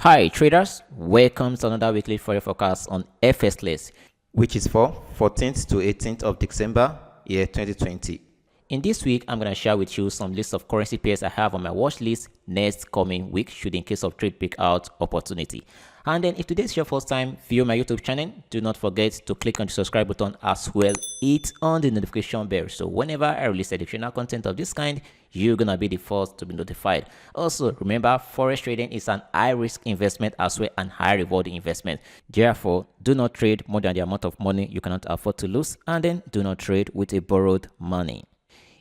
Hi traders, welcome to another weekly Forex forecast on FX list, which is for 14th to 18th of December, year 2020. In this week, I'm going to share with you some lists of currency pairs I have on my watch list next coming week should in case of trade breakout opportunity. And then if today's your first time viewing my YouTube channel, do not forget to click on the subscribe button as well. Hit on the notification bell so whenever I release educational content of this kind, you're going to be the first to be notified. Also, remember, forex trading is an high risk investment as well and high rewarding investment. Therefore, do not trade more than the amount of money you cannot afford to lose, and then do not trade with a borrowed money.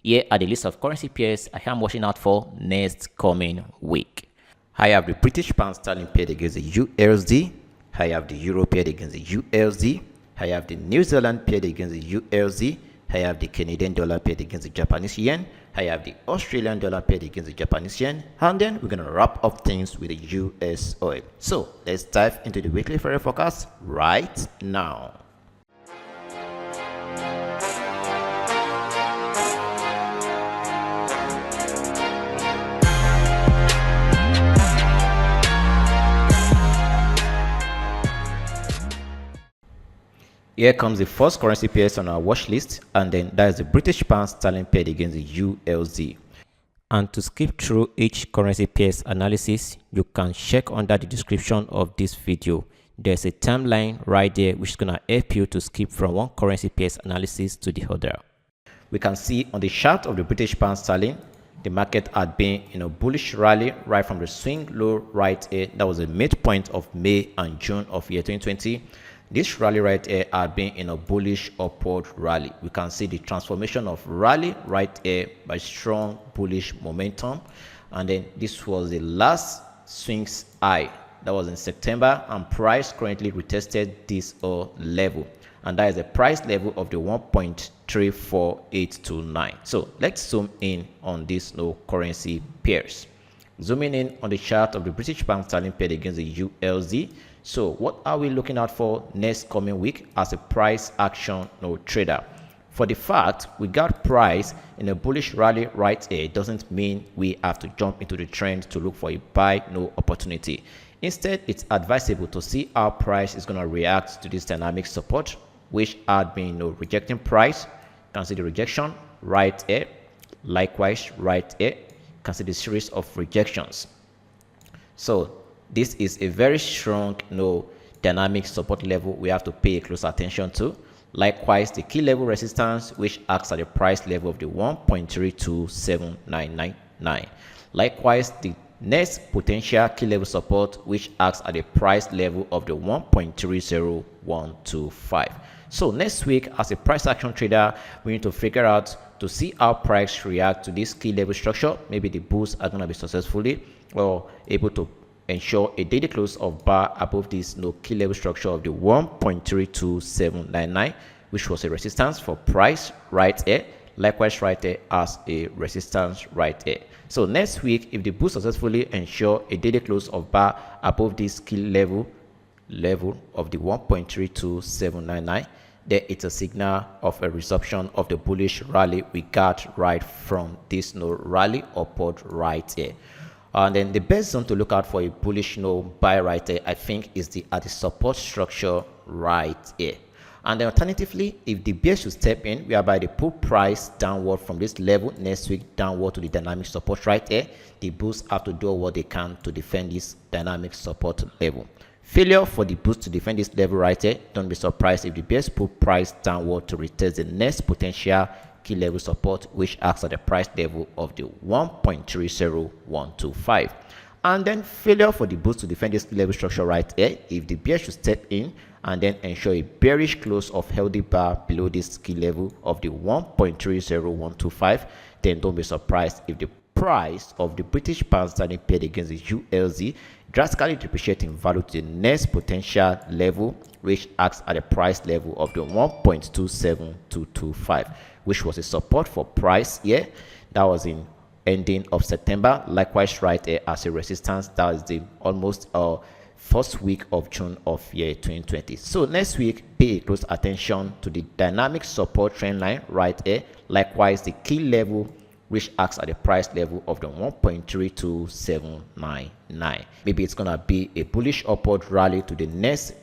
Here are the list of currency pairs I am watching out for next coming week. I have the British pound sterling paired against the USD. I have the euro paired against the USD. I have the New Zealand paired against the USD. I have the Canadian dollar paired against the Japanese yen. I have the Australian dollar paired against the Japanese yen. And then we're going to wrap up things with the US oil. So let's dive into the weekly Forex forecast right now. Here comes the first currency pairs on our watch list, and then that is the British pound sterling paired against the USD. And to skip through each currency pairs analysis, you can check under the description of this video. There's a timeline right there which is going to help you to skip from one currency pairs analysis to the other. We can see on the chart of the British pound sterling, the market had been in a bullish rally right from the swing low right here. That was the midpoint of May and June of year 2020. This rally right here had been in a bullish upward rally. We can see the transformation of rally right here by strong bullish momentum. And then this was the last swings high. That was in September, and price currently retested this level. And that is the price level of the 1.34829. So let's zoom in on these currency pairs. Zooming in on the chart of the British pound sterling paired against the USD. So what are we looking out for next coming week as a price action trader? For the fact we got price in a bullish rally right here doesn't mean we have to jump into the trend to look for a buy opportunity. Instead, it's advisable to see how price is going to react to this dynamic support, which had been rejecting price. You can see the rejection right here. Likewise, right here, you can see the series of rejections. So this is a very strong dynamic support level we have to pay close attention to. Likewise, the key level resistance, which acts at the price level of the 1.32799. Likewise, the next potential key level support, which acts at the price level of the 1.30125. So next week, as a price action trader, we need to figure out to see how price react to this key level structure. Maybe the bulls are going to be successfully or able to ensure a daily close of bar above this key level structure of the 1.32799, which was a resistance for price right here. Likewise, right here as a resistance right here. So next week, if the bulls successfully ensure a daily close of bar above this key level of the 1.32799, then it's a signal of a resumption of the bullish rally we got right from this rally upward right here. And then the best zone to look out for a bullish buy right here, I think, is at the support structure right here. And then alternatively, if the bear should step in, whereby they pull price downward from this level next week downward to the dynamic support right here, the bulls have to do what they can to defend this dynamic support level. Failure for the bulls to defend this level right here, don't be surprised if the bears pull price downward to retest the next potential key level support, which acts at the price level of the 1.30125. And then failure for the bulls to defend this level structure right here, if the bear should step in and then ensure a bearish close of healthy bar below this key level of the 1.30125, then don't be surprised if the price of the British pound sterling paired against the USD drastically depreciate in value to the next potential level, which acts at the price level of the 1.27225, which was a support for price here. That was in ending of September. Likewise, right here as a resistance, that is the almost first week of June of year 2020. So next week, pay close attention to the dynamic support trend line right here. Likewise, the key level which acts at the price level of the 1.32799. Maybe it's gonna be a bullish upward rally to the next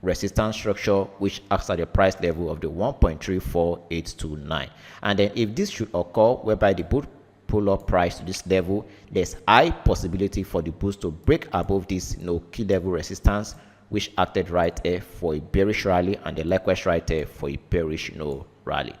resistance structure, which acts at the price level of the 1.34829. And then if this should occur, whereby the both pull up price to this level, there's high possibility for the boost to break above this key level resistance, which acted right here for a bearish rally, and then likewise right here for a bearish rally.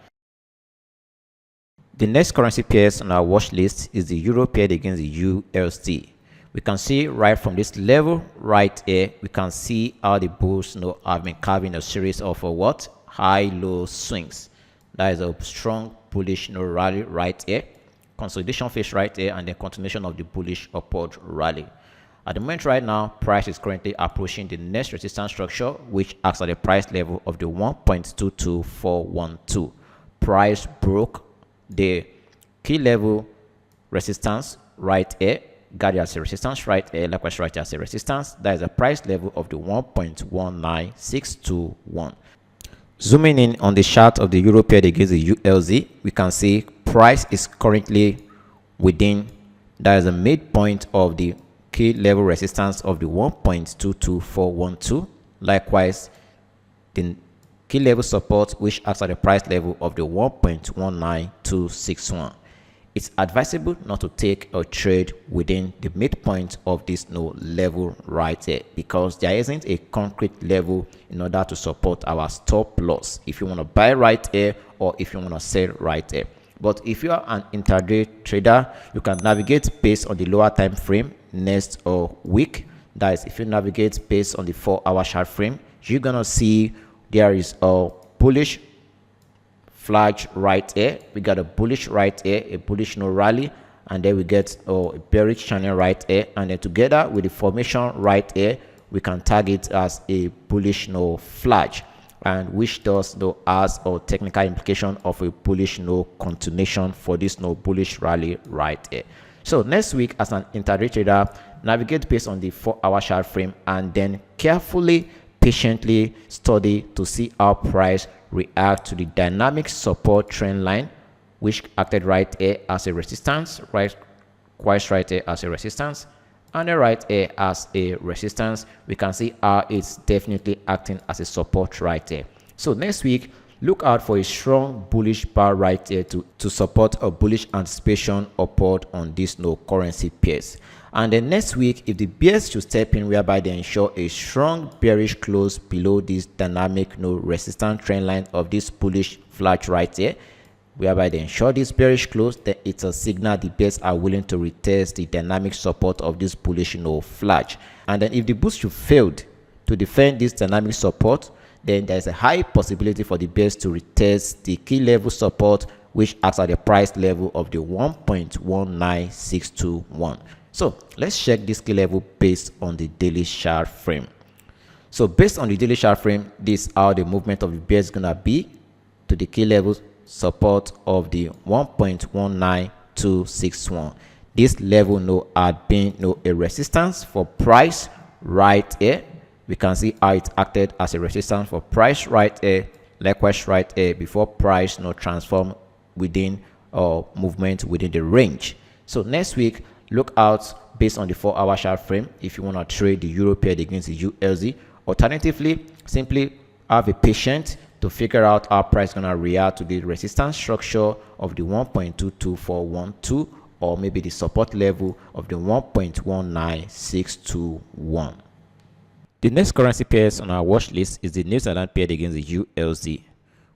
The next currency pairs on our watch list is the euro paired against the USD. We can see right from this level right here, we can see how the bulls have been carving a series of high-low swings. That is a strong bullish rally right here, consolidation phase right here, and then continuation of the bullish upward rally. At the moment right now, price is currently approaching the next resistance structure, which acts at the price level of the 1.22412. Price broke the key level resistance right here, got it as a resistance right here, likewise right here as a resistance. That is the price level of the 1.19621. Zooming in on the chart of the euro paired against the USD, we can see price is currently within, that is the midpoint of the key level resistance of the 1.22412. Likewise, the key level support, which acts at the price level of the 1.19261. It's advisable not to take a trade within the midpoint of this level right here, because there isn't a concrete level in order to support our stop loss if you want to buy right here or if you want to sell right here. But if you are an intraday trader, you can navigate based on the lower time frame next week. That is, if you navigate based on the 4-hour chart frame, you're gonna see there is a bullish flag right here. We got a bullish right here, a bullish rally, and then we get a bearish channel right here, and then together with the formation right here, we can tag it as a bullish flag, and which does has a technical implication of a bullish continuation for this bullish rally right here. So next week, as an intraday trader, navigate based on the 4-hour chart frame, and then carefully, patiently study to see how price react to the dynamic support trend line, which acted right here as a resistance, right here as a resistance, and then right here as a resistance. We can see how it's definitely acting as a support right here. So next week, look out for a strong bullish bar right here to support a bullish anticipation upward on this currency pairs. And then next week, if the bears should step in, whereby they ensure a strong bearish close below this dynamic resistance trend line of this bullish flag right here, whereby they ensure this bearish close, then it's a signal the bears are willing to retest the dynamic support of this bullish flag. And then if the bulls should fail to defend this dynamic support, then there's a high possibility for the bears to retest the key level support, which acts at the price level of the 1.19621. So let's check this key level based on the daily chart frame. So based on the daily chart frame, this is how the movement of the bears is gonna be to the key level support of the 1.19261. This level had been a resistance for price right here. We can see how it acted as a resistance for price right here, likewise right here, before price transform within movement within the range. So next week, look out based on the 4-hour chart frame if you want to trade the euro paired against the USD. Alternatively, simply have a patience to figure out how price is going to react to the resistance structure of the 1.22412, or maybe the support level of the 1.19621. The next currency pairs on our watch list is the New Zealand paired against the USD.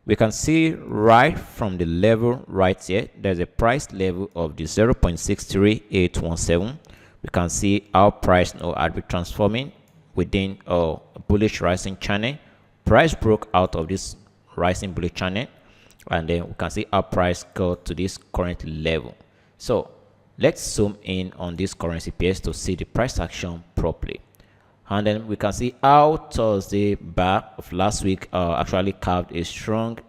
We can see right from the level right here, there's a price level of the 0.63817. We can see how price had been transforming within a bullish rising channel. Price broke out of this rising bullish channel, and then we can see how price got to this current level. So let's zoom in on this currency pairs to see the price action properly. And then we can see how Thursday bar of last week actually carved a strong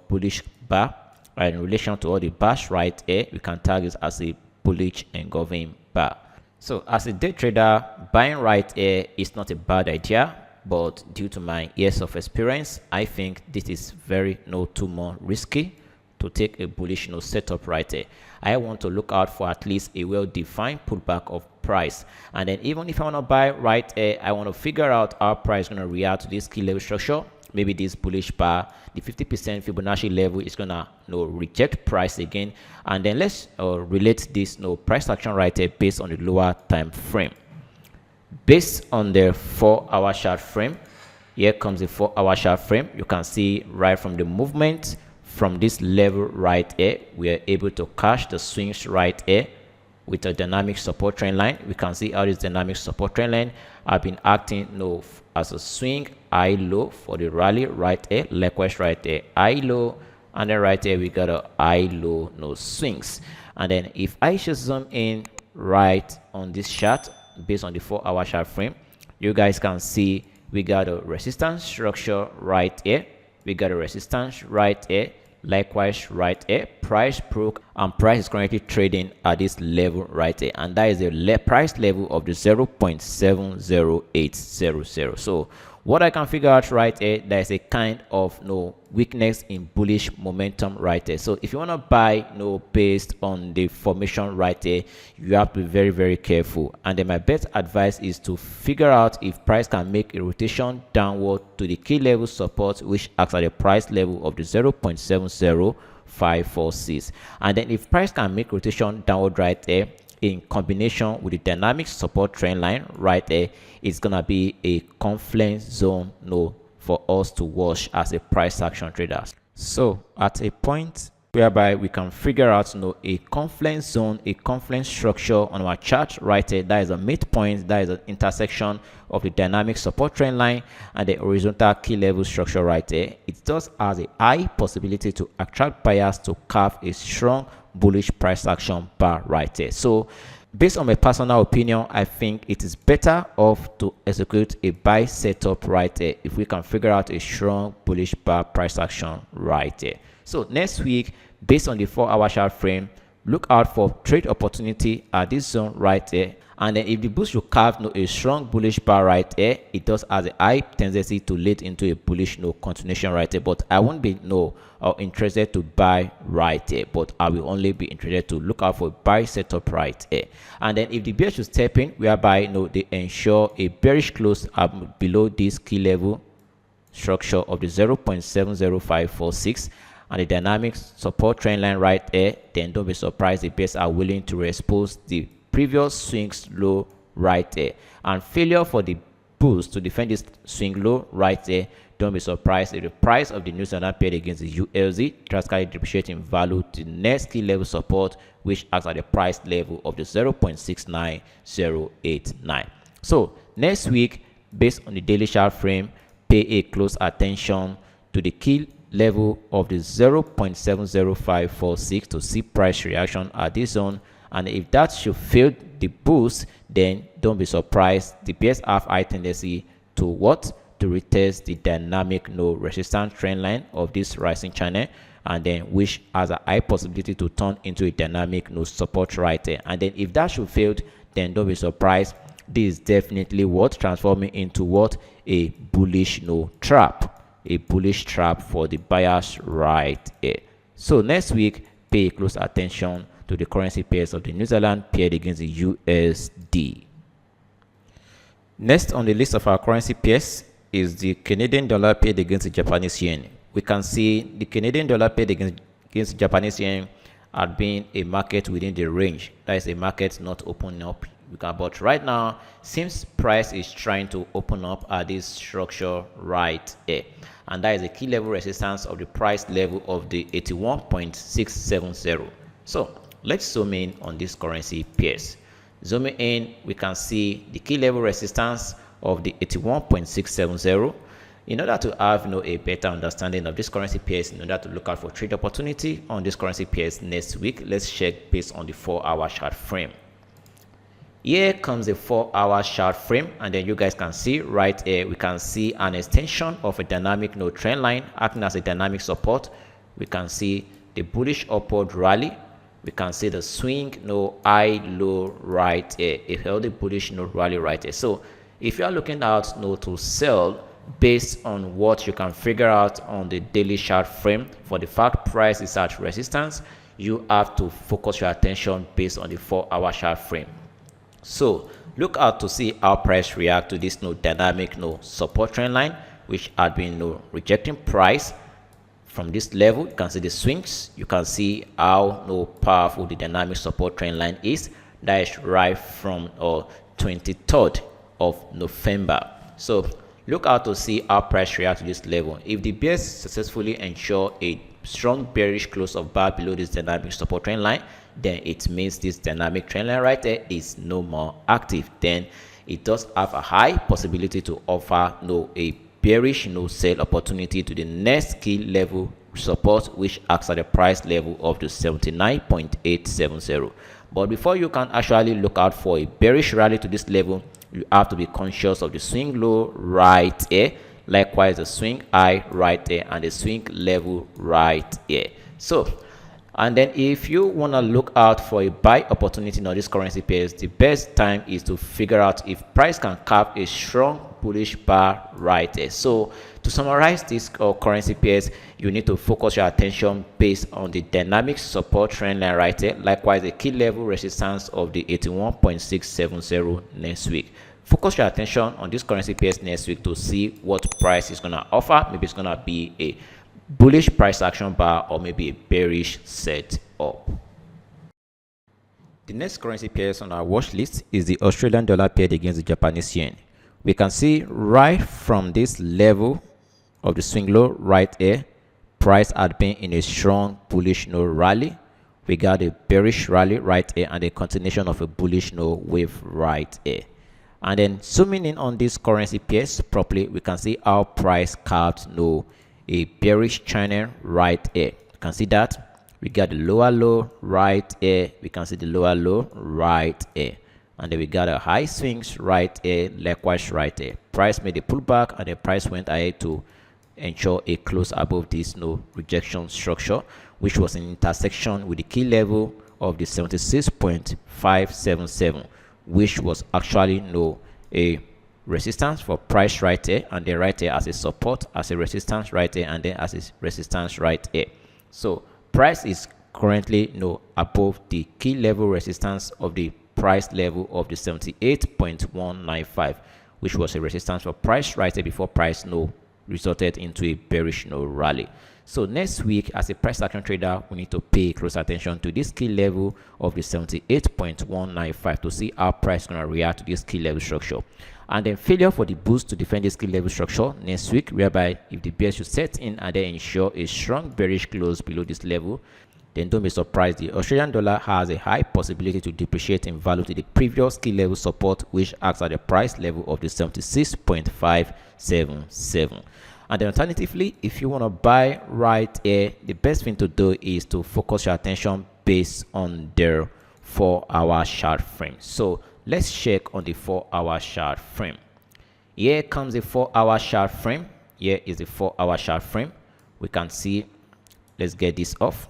bullish bar. And in relation to all the bars right here, we can tag it as a bullish engulfing bar. So as a day trader, buying right here is not a bad idea, but due to my years of experience, I think this is very too more risky to take a bullish setup right there. I want to look out for at least a well-defined pullback of price. And then even if I want to buy right here, I want to figure out how price is going to react to this key level structure. Maybe this bullish bar, the 50% Fibonacci level is gonna reject price again. And then let's relate this price action right here based on the lower time frame. Based on the 4-hour chart frame, here comes the 4-hour chart frame. You can see right from the movement from this level right here, we are able to catch the swings right here with a dynamic support trend line. We can see how this dynamic support trend line have been acting as a swing high low for the rally right here, likewise right there high low, and then right here we got a high low swings. And then if I just zoom in right on this chart based on the 4-hour chart frame, you guys can see we got a resistance structure right here, we got a resistance right here, likewise right here, price broke and price is currently trading at this level right here, and that is the price level of the 0.70800. So what I can figure out right here, there is a kind of weakness in bullish momentum right there. So if you want to buy based on the formation right there, you have to be very, very careful. And then my best advice is to figure out if price can make a rotation downward to the key level support, which acts at the price level of the 0.70546. And then if price can make rotation downward right there in combination with the dynamic support trend line right there, it's gonna be a confluence zone for us to watch as a price action traders. So at a point whereby we can figure out a confluence zone, a confluence structure on our chart right there, that is a midpoint, that is an intersection of the dynamic support trend line and the horizontal key level structure right there. It does has a high possibility to attract buyers to carve a strong bullish price action bar right there. So based on my personal opinion, I think it is better off to execute a buy setup right there if we can figure out a strong bullish bar price action right there. So next week, based on the 4-hour chart frame, look out for trade opportunity at this zone right there. And then if the bulls should carve a strong bullish bar right here, it does has a high tendency to lead into a bullish continuation right there. But I won't be interested to buy right here, but I will only be interested to look out for buy setup right here. And then if the bear should step in, whereby they ensure a bearish close up below this key level structure of the 0.70546 and the dynamic support trend line right here, then don't be surprised if bears are willing to expose the previous swings low right there. And failure for the bulls to defend this swing low right there, don't be surprised if the price of the New Zealand pair against the USD drastically depreciating value to the next key level support, which acts at the price level of the 0.69089. So next week, based on the daily chart frame, pay a close attention to the key level of the 0.70546 to see price reaction at this zone. And if that should fail the boost, then don't be surprised. The bears have high tendency to to retest the dynamic resistance trend line of this rising channel, and then which has a high possibility to turn into a dynamic support right there. And then if that should fail, then don't be surprised. This is definitely transforming into a bullish trap, a bullish trap for the buyers right here. So next week, pay close attention to the currency pairs of the New Zealand paired against the USD. Next on the list of our currency pairs is the Canadian dollar paired against the Japanese yen. We can see the Canadian dollar paired against the Japanese yen had been a market within the range. That is a market not opening up. But right now, seems price is trying to open up at this structure right here. And that is a key level resistance of the price level of the 81.670. So let's zoom in on this currency pairs. Zooming in, we can see the key level resistance of the 81.670. In order to have a better understanding of this currency pairs, in order to look out for trade opportunity on this currency pairs next week, let's check based on the 4-hour chart frame. Here comes the 4-hour chart frame, and then you guys can see right here, we can see an extension of a dynamic trend line acting as a dynamic support. We can see the bullish upward rally. We can see the swing high low right here, a healthy bullish rally right here. So if you are looking out to sell, based on what you can figure out on the daily chart frame, for the fact price is at resistance, you have to focus your attention based on the 4-hour chart frame. So look out to see how price react to this dynamic support trend line, which had been rejecting price from this level. You can see the swings, you can see how powerful the dynamic support trend line is. That is right from 23rd of November. So look out to see how price react to this level. If the bears successfully ensure a strong bearish close of bar below this dynamic support trend line, then it means this dynamic trend line right there is no more active. Then it does have a high possibility to offer a bearish sell opportunity to the next key level support, which acts at the price level of the 79.870. But before you can actually look out for a bearish rally to this level, you have to be conscious of the swing low right here, likewise the swing high right there, and the swing level right here. So, and then if you want to look out for a buy opportunity on this currency pairs, the best time is to figure out if price can cap a strong bullish bar right there. So to summarize this currency pairs, you need to focus your attention based on the dynamic support trend line right there, likewise the key level resistance of the 81.670 next week. Focus your attention on this currency pairs next week to see what price is going to offer. Maybe it's going to be a bullish price action bar or maybe a bearish set up. The next currency pairs on our watch list is the Australian dollar paired against the Japanese yen. We can see right from this level of the swing low right here, price had been in a strong bullish rally. We got a bearish rally right here and a continuation of a bullish wave right here. And then zooming in on this currency pairs properly, we can see how price carved a bearish channel right here. You can see that we got the lower low right here, we can see the lower low right here, and then we got a high swings right here, likewise right here. Price made a pullback and the price went ahead to ensure a close above this rejection structure, which was an intersection with the key level of the 76.577, which was actually a resistance for price right here, and then right here as a support, as a resistance right here, and then as a resistance right here. So price is currently above the key level resistance of the price level of the 78.195, which was a resistance for price right here before price resulted into a bearish rally. So next week, as a price action trader, we need to pay close attention to this key level of the 78.195 to see how price is going to react to this key level structure. And then failure for the boost to defend this key level structure next week, whereby if the bears should set in and then ensure a strong bearish close below this level, then don't be surprised. The Australian dollar has a high possibility to depreciate in value to the previous key level support, which acts at the price level of the 76.577. And then alternatively, if you want to buy right here, the best thing to do is to focus your attention based on their 4-hour chart frame. So let's check on the 4-hour chart frame. Here comes the 4-hour chart frame. Here is the 4-hour chart frame. We can see, let's get this off.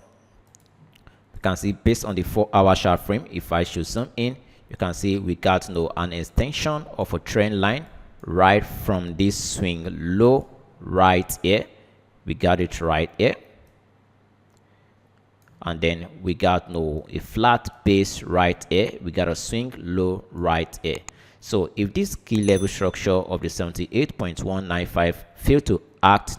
You can see based on the 4-hour chart frame, if I should zoom in, you can see we got an extension of a trend line right from this swing low right here. We got it right here, and then we got a flat base right here. We got a swing low right here. So if this key level structure of the 78.195 fail to act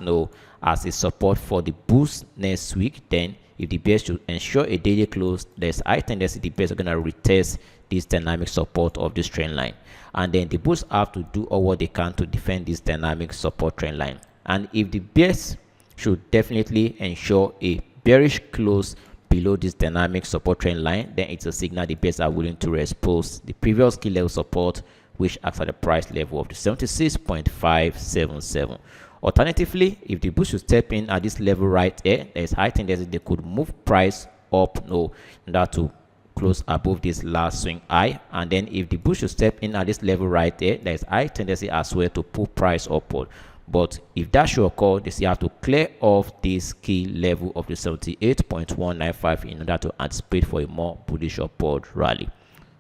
as a support for the boost next week, then if the bears should ensure a daily close, there's high tendency the bears are going to retest this dynamic support of this trend line, and then the bulls have to do all what they can to defend this dynamic support trend line. And if the bears should definitely ensure a bearish close below this dynamic support trend line, then it's a signal the bears are willing to expose the previous key level support, which acts at the price level of the 76.577. Alternatively, if the bulls should step in at this level right here, there is high tendency they could move price up in order to close above this last swing high. And then if the bulls should step in at this level right there, there is high tendency as well to pull price upward. But if that should occur, they still have to clear off this key level of the 78.195 in order to anticipate for a more bullish upward rally.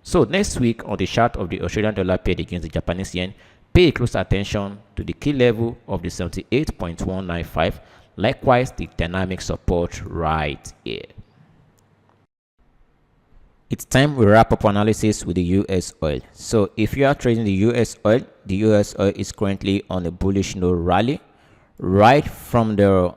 So next week on the chart of the Australian dollar paired against the Japanese yen, pay close attention to the key level of the 78.195, likewise the dynamic support right here. It's time we wrap up analysis with the US oil. So if you are trading the US oil is currently on a bullish node rally right from the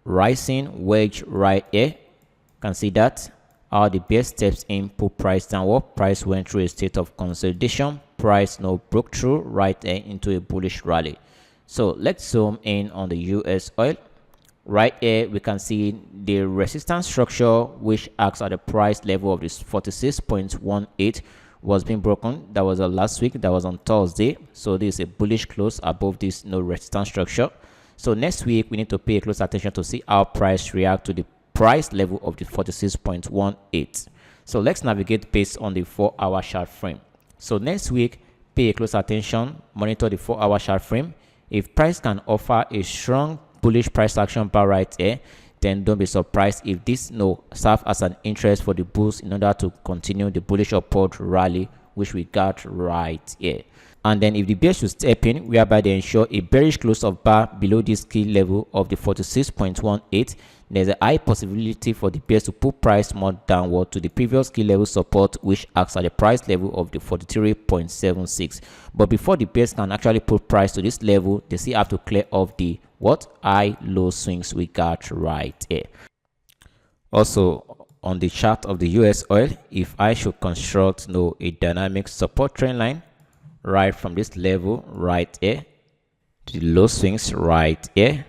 rising wedge right here. You can see that how the bear steps in, put price downward, price went through a state of consolidation, price now broke through right here into a bullish rally. So let's zoom in on the US oil. Right here we can see the resistance structure which acts at the price level of this 46.18 was being broken. That was last week, that was on Thursday. So this is a bullish close above this no resistance structure. So next week we need to pay close attention to see how price react to the price level of the 46.18. So let's navigate based on the 4-hour chart frame. So next week, pay close attention, monitor the 4-hour chart frame. If price can offer a strong bullish price action bar right here, then don't be surprised if this serve as an interest for the bulls in order to continue the bullish upward rally which we got right here. And then if the bear should step in, whereby they ensure a bearish close of bar below this key level of the 46.18, there's a high possibility for the bears to put price more downward to the previous key level support which acts at the price level of the 43.76. But before the bears can actually put price to this level, they still have to clear off the high low swings we got right here. Also on the chart of the US oil, if I should construct a dynamic support trend line right from this level right here to the low swings right here,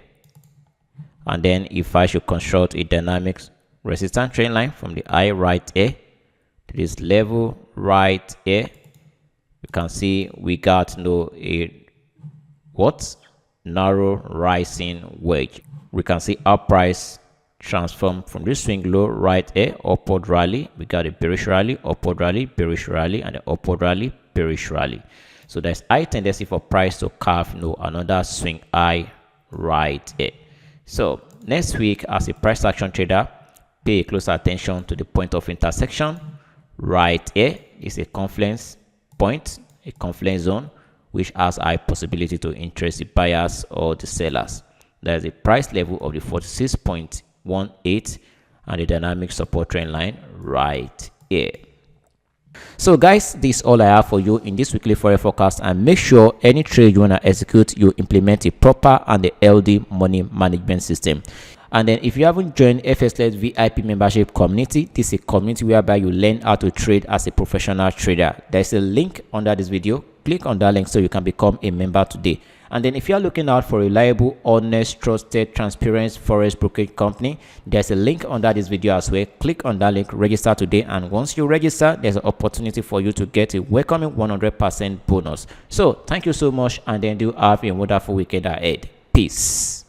and then if I should construct a dynamic resistance trend line from the high right here to this level right here, you can see we got a narrow rising wedge. We can see our price transform from this swing low right here, upward rally. We got a bearish rally, upward rally, bearish rally, and an upward rally, bearish rally. So there's high tendency for price to carve another swing high right here. So next week, as a price action trader, pay close attention to the point of intersection right here. Is a confluence point, a confluence zone which has high possibility to interest the buyers or the sellers. There's a price level of the 46.18 and the dynamic support trend line right here. So guys, this is all I have for you in this weekly Forex forecast, and make sure any trade you want to execute, you implement a proper and a healthy money management system. And then if you haven't joined FSLED VIP membership community, this is a community whereby you learn how to trade as a professional trader. There's a link under this video. Click on that link so you can become a member today. And then if you're looking out for a reliable, honest, trusted, transparent forex brokerage company, there's a link under this video as well. Click on that link, register today, and once you register, there's an opportunity for you to get a welcoming 100% bonus. So thank you so much, and then do have a wonderful weekend ahead. Peace.